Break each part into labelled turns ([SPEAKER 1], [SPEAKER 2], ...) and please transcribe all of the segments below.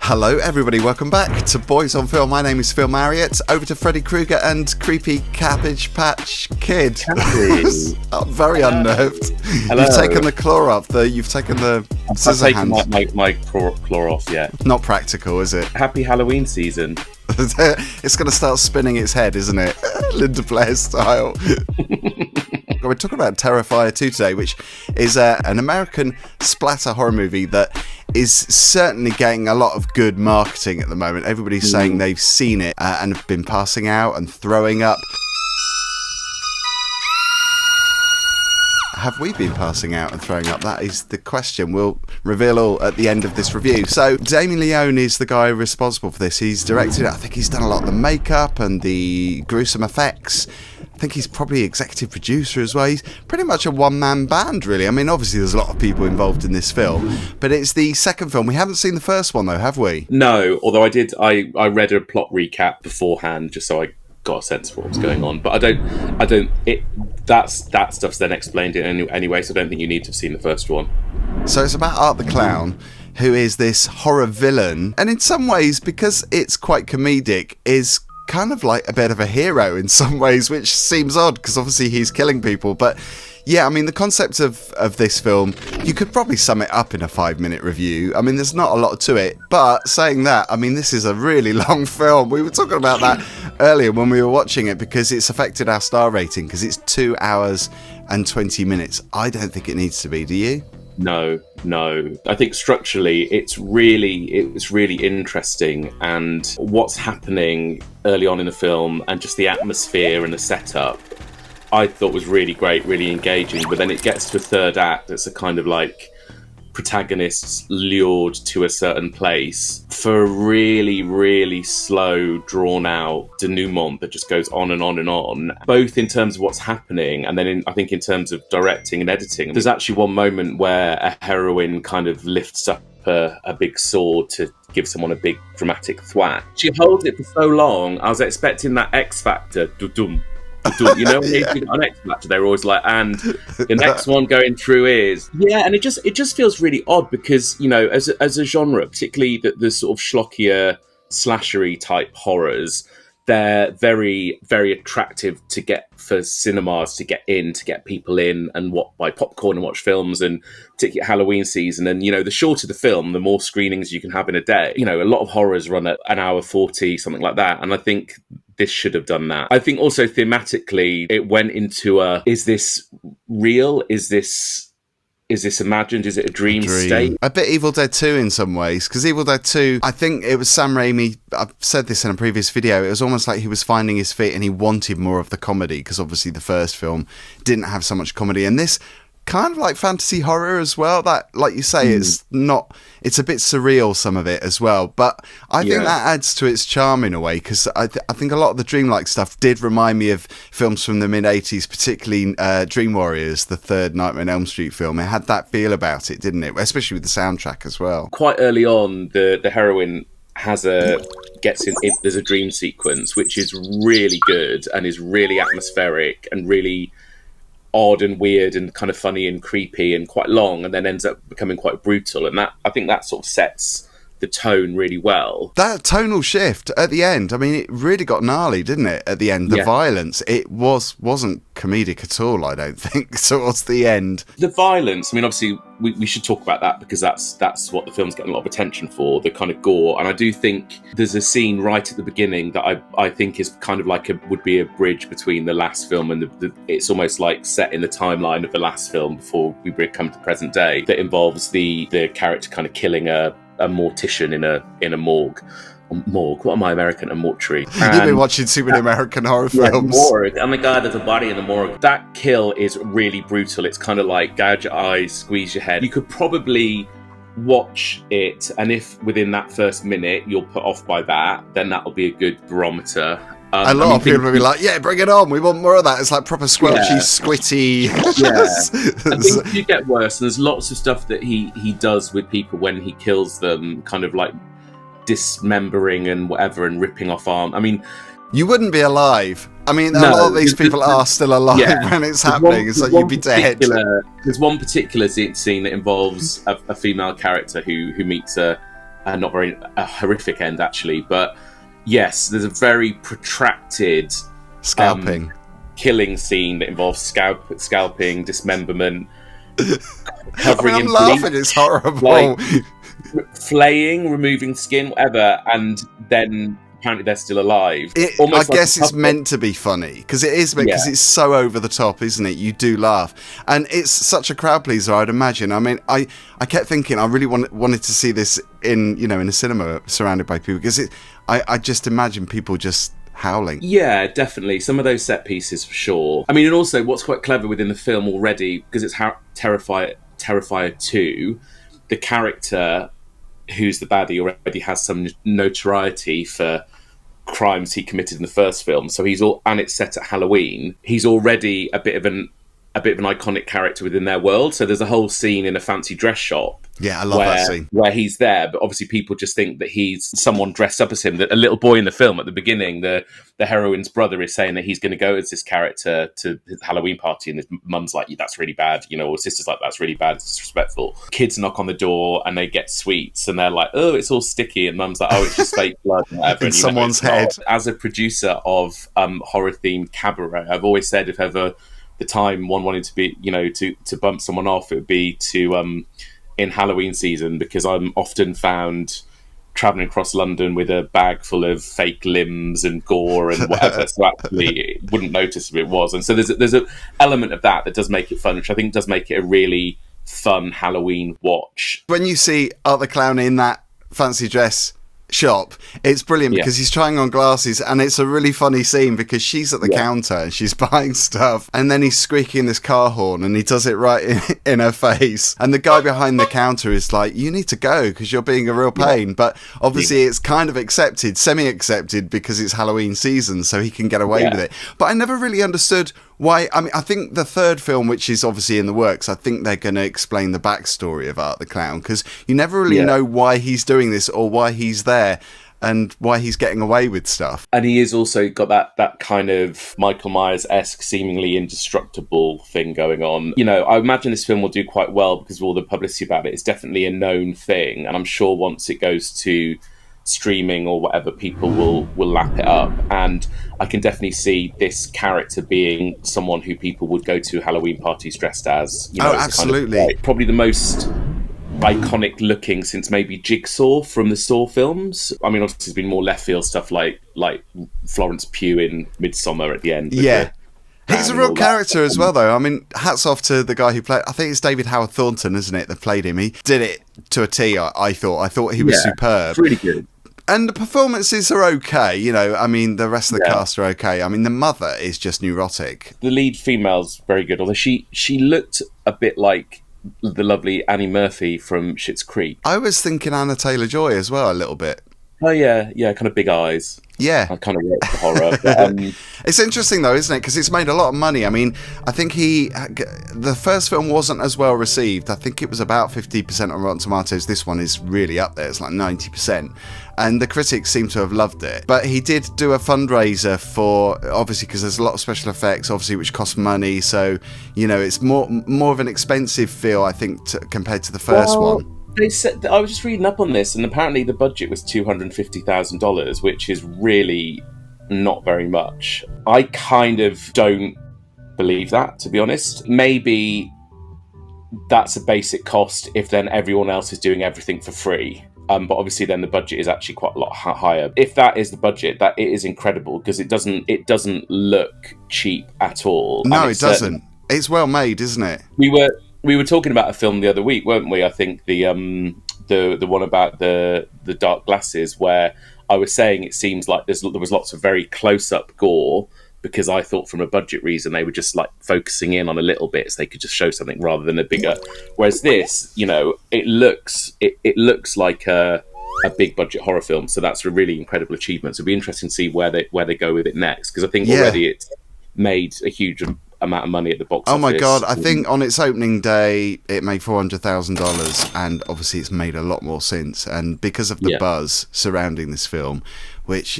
[SPEAKER 1] Hello everybody, welcome back to Boys on Film. My name is Phil Marriott. Over to Freddy Krueger and creepy Cabbage Patch Kid. I'm very unnerved.
[SPEAKER 2] Hello.
[SPEAKER 1] You've taken the claw off, you've taken the scissor hand.
[SPEAKER 2] I've taken my claw off, yeah.
[SPEAKER 1] Not practical, is it?
[SPEAKER 2] Happy Halloween season.
[SPEAKER 1] It's going to start spinning its head, isn't it? Linda Blair style. We're talking about Terrifier 2 today, which is an American splatter horror movie that is certainly getting a lot of good marketing at the moment. Everybody's saying they've seen it and have been passing out and throwing up. Have we been passing out and throwing up? That is the question. We'll reveal all at the end of this review. So, Damien Leone is the guy responsible for this. He's directed it. I think he's done a lot of the makeup and the gruesome effects. I think he's probably executive producer as well. He's pretty much a one-man band, really. I mean, obviously there's a lot of people involved in this film, but it's the second film. We haven't seen the first one, though, have we?
[SPEAKER 2] No, although I read a plot recap beforehand just so I got a sense of what was going on, but that stuff's then explained anyway, so I don't think you need to have seen the first one.
[SPEAKER 1] So it's about Art the Clown, who is this horror villain, and in some ways, because it's quite comedic, is kind of like a bit of a hero in some ways, which seems odd because obviously he's killing people. But yeah, I mean, the concept of this film, you could probably sum it up in a 5-minute review. I mean, there's not a lot to it, but saying that, I mean, this is a really long film. We were talking about that earlier when we were watching it because it's affected our star rating because it's 2 hours and 20 minutes. I don't think it needs to be, do you?
[SPEAKER 2] No. I think structurally it's really interesting, and what's happening early on in the film and just the atmosphere and the setup I thought was really great, really engaging. But then it gets to a third act that's a kind of like protagonists lured to a certain place for a really, really slow, drawn-out denouement that just goes on and on and on, both in terms of what's happening and then I think in terms of directing and editing. There's actually one moment where a heroine kind of lifts up a big sword to give someone a big dramatic thwack. She holds it for so long, I was expecting that X Factor, dum-dum. You know, when they on X Factor, they're always like, and the next one going through is and it just feels really odd because, you know, as a genre, particularly the sort of schlockier slashery type horrors, they're very, very attractive to get for cinemas to get people in and buy popcorn and watch films, and particularly Halloween season. And, you know, the shorter the film, the more screenings you can have in a day. You know, a lot of horrors run at 1 hour 40, something like that. And I think this should have done that. I think also thematically, it went into is this real? Is this imagined? Is it a dream state?
[SPEAKER 1] A bit Evil Dead 2 in some ways, because Evil Dead 2, I think it was Sam Raimi, I've said this in a previous video, it was almost like he was finding his feet and he wanted more of the comedy, because obviously the first film didn't have so much comedy, and this kind of like fantasy horror as well, that, like you say, it's a bit surreal, some of it as well, but I think that adds to its charm in a way, because I think a lot of the dreamlike stuff did remind me of films from the mid-80s, particularly Dream Warriors, the third Nightmare on Elm Street film. It had that feel about it, didn't it? Especially with the soundtrack as well.
[SPEAKER 2] Quite early on, the heroine there's a dream sequence which is really good and is really atmospheric and really odd and weird and kind of funny and creepy and quite long, and then ends up becoming quite brutal, and that, I think, that sort of sets the tone really well. That
[SPEAKER 1] tonal shift at the end, I mean, it really got gnarly, didn't it, at the end? The violence, it wasn't comedic at all, I don't think, towards the end.
[SPEAKER 2] The violence, I mean, obviously, we should talk about that because that's what the film's getting a lot of attention for, the kind of gore. And I do think there's a scene right at the beginning that I think is kind of like would be a bridge between the last film and it's almost like set in the timeline of the last film before we come to present day, that involves the character kind of killing a mortician in a morgue. Morgue? What am I, American? A mortuary.
[SPEAKER 1] You've been watching too many American horror films.
[SPEAKER 2] Morgue. Oh my god, there's a body in the morgue. That kill is really brutal. It's kind of like gouge your eyes, squeeze your head. You could probably watch it, and if within that first minute you're put off by that, then that'll be a good barometer.
[SPEAKER 1] A lot of people will be like, yeah, bring it on, we want more of that. It's like proper squelchy, squitty.
[SPEAKER 2] Yeah. I think you get worse, and there's lots of stuff that he does with people when he kills them, kind of like dismembering and whatever and ripping off arm. I mean,
[SPEAKER 1] you wouldn't be alive. I mean, a lot of these people are still alive when it's happening. It's like you'd be dead.
[SPEAKER 2] There's one particular scene that involves a female character who meets a not very a horrific end actually, but yes, there's a very protracted
[SPEAKER 1] scalping
[SPEAKER 2] killing scene that involves scalping, dismemberment, covering
[SPEAKER 1] I'm laughing, it's horrible.
[SPEAKER 2] like flaying, removing skin, whatever, and then apparently they're still alive.
[SPEAKER 1] I guess it's meant to be funny, because it is, because it's so over the top, isn't it? You do laugh, and it's such a crowd pleaser, I'd imagine. I mean, I kept thinking I really wanted to see this in a cinema surrounded by people, because I just imagine people just howling.
[SPEAKER 2] Yeah, definitely. Some of those set pieces for sure. I mean, and also what's quite clever within the film already, because it's Terrifier 2, the character who's the baddie already has some notoriety for crimes he committed in the first film. So and it's set at Halloween. He's already a bit of an iconic character within their world. So there's a whole scene in a fancy dress shop.
[SPEAKER 1] Yeah, I love that scene.
[SPEAKER 2] Where he's there, but obviously people just think that he's someone dressed up as him. That a little boy in the film at the beginning, the heroine's brother is saying that he's going to go as this character to his Halloween party, and his mum's like, that's really bad, or his sister's like, that's really bad, it's disrespectful. Kids knock on the door and they get sweets, and they're like, oh, it's all sticky, and mum's like, oh, it's just fake blood and whatever.
[SPEAKER 1] In someone's head.
[SPEAKER 2] As a producer of horror-themed cabaret, I've always said if ever the time one wanted to be, to bump someone off, it would be to in Halloween season, because I'm often found traveling across London with a bag full of fake limbs and gore and whatever, so actually wouldn't notice if it was. And so there's an element of that does make it fun, which I think does make it a really fun Halloween watch.
[SPEAKER 1] When you see Art the Clown in that fancy dress shop, it's brilliant, because he's trying on glasses, and it's a really funny scene because she's at the counter and she's buying stuff, and then he's squeaking this car horn, and he does it right in her face, and the guy behind the counter is like, you need to go because you're being a real pain. But obviously it's kind of semi-accepted because it's Halloween season, so he can get away with it. But I never really understood why. I mean, I think the third film, which is obviously in the works, I think they're going to explain the backstory of Art the Clown, because you never really know why he's doing this or why he's there and why he's getting away with stuff.
[SPEAKER 2] And he is also got that kind of Michael Myers-esque, seemingly indestructible thing going on. I imagine this film will do quite well because of all the publicity about it. It's definitely a known thing, and I'm sure once it goes to streaming or whatever, people will lap it up, and I can definitely see this character being someone who people would go to Halloween parties dressed as.
[SPEAKER 1] Absolutely.
[SPEAKER 2] Kind of, probably the most iconic looking since maybe Jigsaw from the Saw films. I mean, obviously there's been more left field stuff like Florence Pugh in Midsommar at the end.
[SPEAKER 1] He's a real character as well, though. I mean, hats off to the guy who played, I think it's David Howard Thornton, isn't it, that played him. He did it to a T, I thought he was superb.
[SPEAKER 2] It's really good.
[SPEAKER 1] And the performances are okay, I mean, the rest of the cast are okay. I mean, the mother is just neurotic.
[SPEAKER 2] The lead female's very good, although she looked a bit like the lovely Annie Murphy from Schitt's Creek.
[SPEAKER 1] I was thinking Anna Taylor-Joy as well, a little bit.
[SPEAKER 2] Oh, yeah, kind of big eyes.
[SPEAKER 1] Yeah.
[SPEAKER 2] I kind of like the horror. But,
[SPEAKER 1] it's interesting, though, isn't it? Because it's made a lot of money. I mean, I think the first film wasn't as well received. I think it was about 50% on Rotten Tomatoes. This one is really up there. It's like 90%. And the critics seem to have loved it. But he did do a fundraiser for, obviously, because there's a lot of special effects, obviously, which cost money. So, it's more of an expensive feel, I think, compared to the first one.
[SPEAKER 2] They said, I was just reading up on this, and apparently the budget was $250,000, which is really not very much. I kind of don't believe that, to be honest. Maybe that's a basic cost if then everyone else is doing everything for free. But obviously then the budget is actually quite a lot higher. If that is the budget, that it is incredible, because it doesn't look cheap at all.
[SPEAKER 1] No, it doesn't. It's well made, isn't it?
[SPEAKER 2] We were talking about a film the other week, weren't we? I think the one about the dark glasses, where I was saying it seems like there was lots of very close-up gore, because I thought from a budget reason they were just like focusing in on a little bit so they could just show something rather than a bigger. Whereas this, it looks like a big budget horror film, so that's a really incredible achievement. So it'll be interesting to see where they go with it next, because I think already it's made a huge amount of money at the box office.
[SPEAKER 1] Oh my god, I think on its opening day it made $400,000, and obviously it's made a lot more since, and because of the buzz surrounding this film, which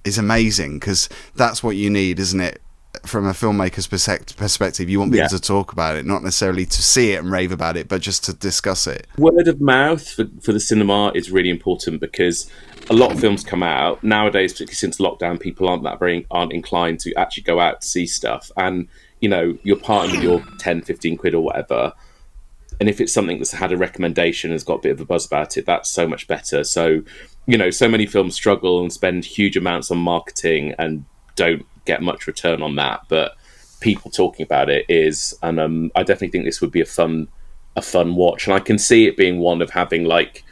[SPEAKER 1] is amazing, because that's what you need, isn't it? from a filmmaker's perspective. You want people to talk about it, not necessarily to see it and rave about it, but just to discuss it.
[SPEAKER 2] Word of mouth for the cinema is really important, because a lot of films come out nowadays, particularly since lockdown. People aren't inclined to actually go out to see stuff, and you're parting with your 10, 15 quid or whatever. And if it's something that's had a recommendation and has got a bit of a buzz about it, that's so much better. So, so many films struggle and spend huge amounts on marketing and don't get much return on that. But people talking about it is, and I definitely think this would be a fun watch. And I can see it being one of having like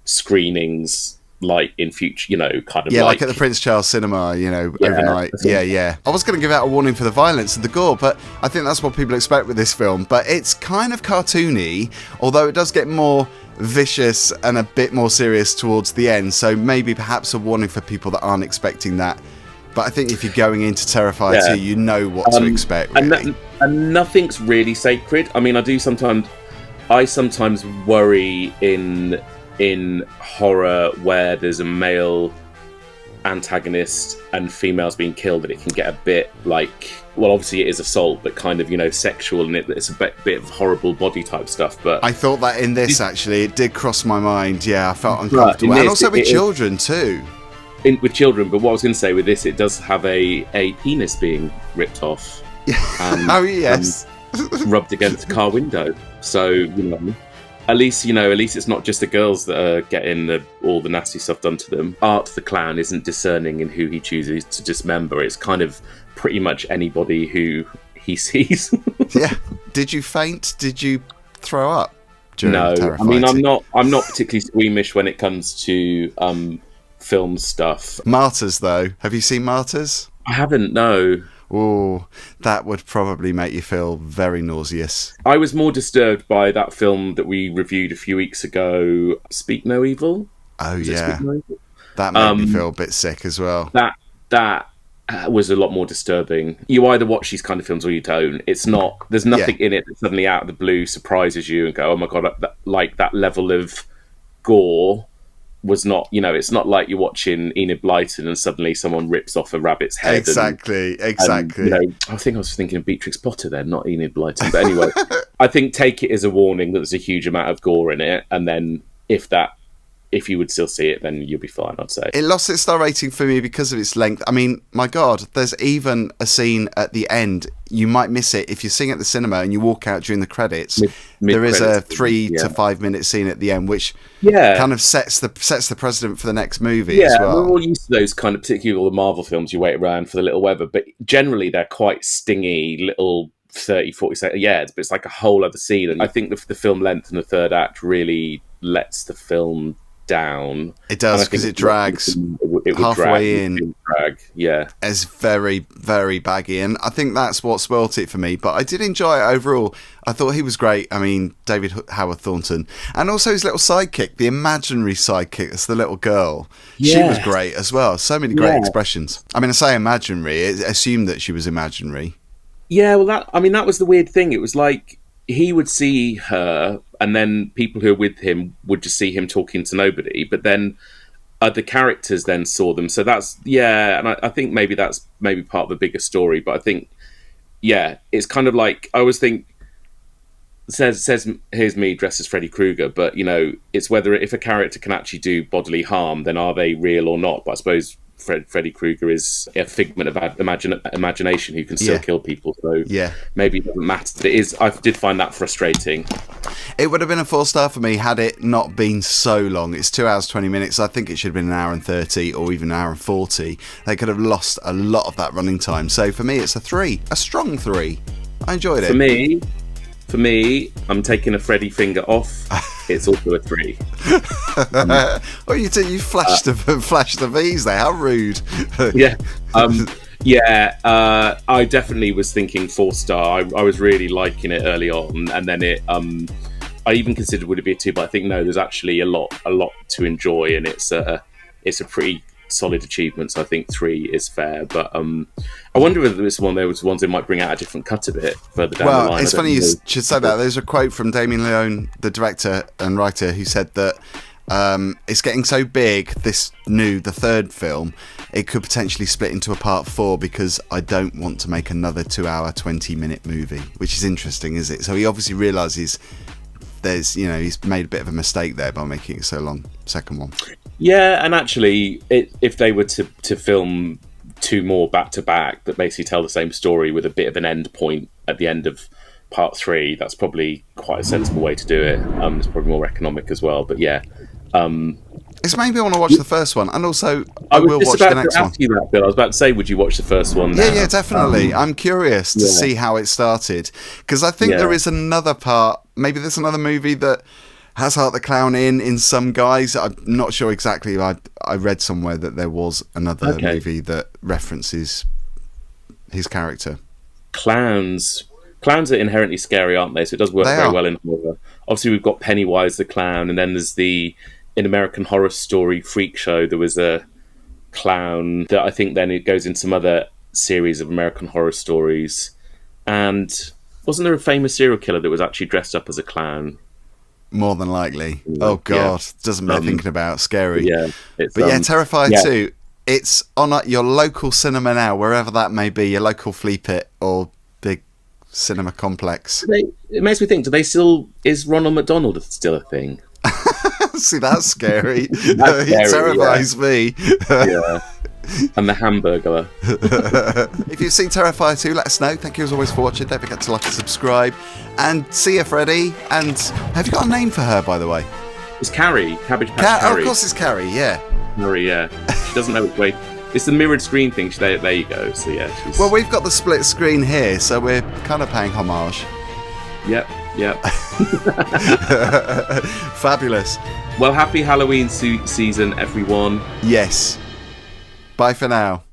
[SPEAKER 2] screenings like in future, kind of
[SPEAKER 1] like at the Prince Charles Cinema, overnight. I was going to give out a warning for the violence and the gore, but I think that's what people expect with this film. But it's kind of cartoony, although it does get more vicious and a bit more serious towards the end. So maybe perhaps a warning for people that aren't expecting that. But I think if you're going into Terrifier 2, you know what to expect, really.
[SPEAKER 2] And nothing's really sacred. I mean, I sometimes worry in horror where there's a male antagonist and females being killed, that it can get a bit like, well, obviously it is assault, but kind of sexual, and it's a bit of horrible body type stuff. But
[SPEAKER 1] I thought that in this, actually, it did cross my mind. I felt uncomfortable, and also with children too.
[SPEAKER 2] With children, but what I was going to say with this, it does have a penis being ripped off. And, rubbed against a car window. So at least it's not just the girls that are getting all the nasty stuff done to them. Art the clown isn't discerning in who he chooses to dismember. It's kind of pretty much anybody who he sees.
[SPEAKER 1] Did you faint? Did you throw up during Terrifier?
[SPEAKER 2] I mean, I'm not particularly squeamish when it comes to film stuff.
[SPEAKER 1] Martyrs, though. Have you seen Martyrs?
[SPEAKER 2] I haven't, no.
[SPEAKER 1] Oh, that would probably make you feel very nauseous.
[SPEAKER 2] I was more disturbed by that film that we reviewed a few weeks ago, Speak No Evil.
[SPEAKER 1] Oh, yeah. That made me feel a bit sick as well.
[SPEAKER 2] That was a lot more disturbing. You either watch these kind of films or you don't. It's not. There's nothing in it that suddenly out of the blue surprises you and go, oh my God, that level of gore was not, it's not like you're watching Enid Blyton and suddenly someone rips off a rabbit's head.
[SPEAKER 1] Exactly.
[SPEAKER 2] I think I was thinking of Beatrix Potter then, not Enid Blyton. But anyway, I think take it as a warning that there's a huge amount of gore in it. And then if you would still see it, then you'll be fine, I'd say.
[SPEAKER 1] It lost its star rating for me because of its length. I mean, my God, there's even a scene at the end. You might miss it if you're seeing at the cinema and you walk out during the credits. There is a 3 to 5 minute scene at the end, which kind of sets the precedent for the next movie as well.
[SPEAKER 2] We're all used to those kind of, particularly all the Marvel films, you wait around for the little whatever, but generally they're quite stingy little 30, 40 seconds. But it's like a whole other scene. And I think the film length in the third act really lets the film down.
[SPEAKER 1] It does, because it drags halfway in. It's very, very baggy, and I think that's what spoilt it for me. But I did enjoy it overall. I thought he was great. I mean, Howard Thornton, and also his little sidekick, the imaginary sidekick, it's the little girl. She was great as well. So many great expressions. I mean, I say imaginary, I assumed that she was imaginary.
[SPEAKER 2] Well, that was the weird thing. It was like he would see her, and then people who are with him would just see him talking to nobody. But then other characters then saw them. So that's, and I think maybe that's part of a bigger story. But I think, it's kind of like, I always think, says here's me dressed as Freddy Krueger, but it's whether if a character can actually do bodily harm, then are they real or not? But I suppose Freddy Krueger is a figment of imagination who can still kill people, so maybe it doesn't matter. I did find that frustrating.
[SPEAKER 1] It would have been a 4-star for me had it not been so long. It's 2 hours 20 minutes. I think it should have been 1 hour and 30 or even 1 hour and 40. They could have lost a lot of that running time. So for me, it's a 3, a strong 3. I enjoyed it.
[SPEAKER 2] For me, I'm taking a Freddy finger off. It's also a 3.
[SPEAKER 1] You flashed the V's there. How rude.
[SPEAKER 2] I definitely was thinking 4-star. I was really liking it early on, and then I even considered would it be a 2, but I think no. There's actually a lot to enjoy, and it's a pretty solid achievement. So I think 3 is fair, but I wonder whether this one there was ones they might bring out a different cut of it further down the line.
[SPEAKER 1] Well, it's funny you should say that. There's a quote from Damien Leone, the director and writer, who said that It's getting so big, the third film, it could potentially split into a part 4 because I don't want to make another 2-hour, 20-minute movie, which is interesting, is it? So he obviously realises he's made a bit of a mistake there by making it so long, second one. Yeah,
[SPEAKER 2] and actually, if they were to film 2 more back-to-back that basically tell the same story with a bit of an end point at the end of part 3, that's probably quite a sensible way to do it. It's probably more economic as well, but yeah.
[SPEAKER 1] It's made me want to watch the first one, and also I will watch the next one.
[SPEAKER 2] I was just about to ask you that, Bill. I was about to say, would you watch the first one now?
[SPEAKER 1] Yeah, definitely. I'm curious to see how it started, because I think there is another part, maybe there's another movie that has Art the Clown in some guise. I'm not sure exactly. I read somewhere that there was another movie that references his character.
[SPEAKER 2] Clowns are inherently scary, aren't they? So it does work very well in horror. Obviously, we've got Pennywise the Clown, and then there's in American Horror Story Freak Show, there was a clown that I think then it goes into some other series of American Horror Stories. And wasn't there a famous serial killer that was actually dressed up as a clown?
[SPEAKER 1] More than likely. Oh, God. Doesn't bear thinking about. Scary.
[SPEAKER 2] Yeah.
[SPEAKER 1] But Terrifier 2, it's on your local cinema now, wherever that may be, your local flea pit or big cinema complex.
[SPEAKER 2] It makes me think, is Ronald McDonald still a thing?
[SPEAKER 1] See, that's scary. It terrifies me.
[SPEAKER 2] Yeah. And the Hamburglar.
[SPEAKER 1] If you've seen Terrifier 2, let us know. Thank you as always for watching. Don't forget to like and subscribe. And see you, Freddie. And have you got a name for her, by the way?
[SPEAKER 2] It's Carrie. Cabbage Patch Carrie.
[SPEAKER 1] Oh, of course it's Carrie, yeah.
[SPEAKER 2] Carrie, yeah. She doesn't know which way. It's the mirrored screen thing. There you go. So, yeah.
[SPEAKER 1] Well, we've got the split screen here, so we're kind of paying homage.
[SPEAKER 2] Yep.
[SPEAKER 1] Fabulous.
[SPEAKER 2] Well, happy Halloween season, everyone.
[SPEAKER 1] Yes. Bye for now.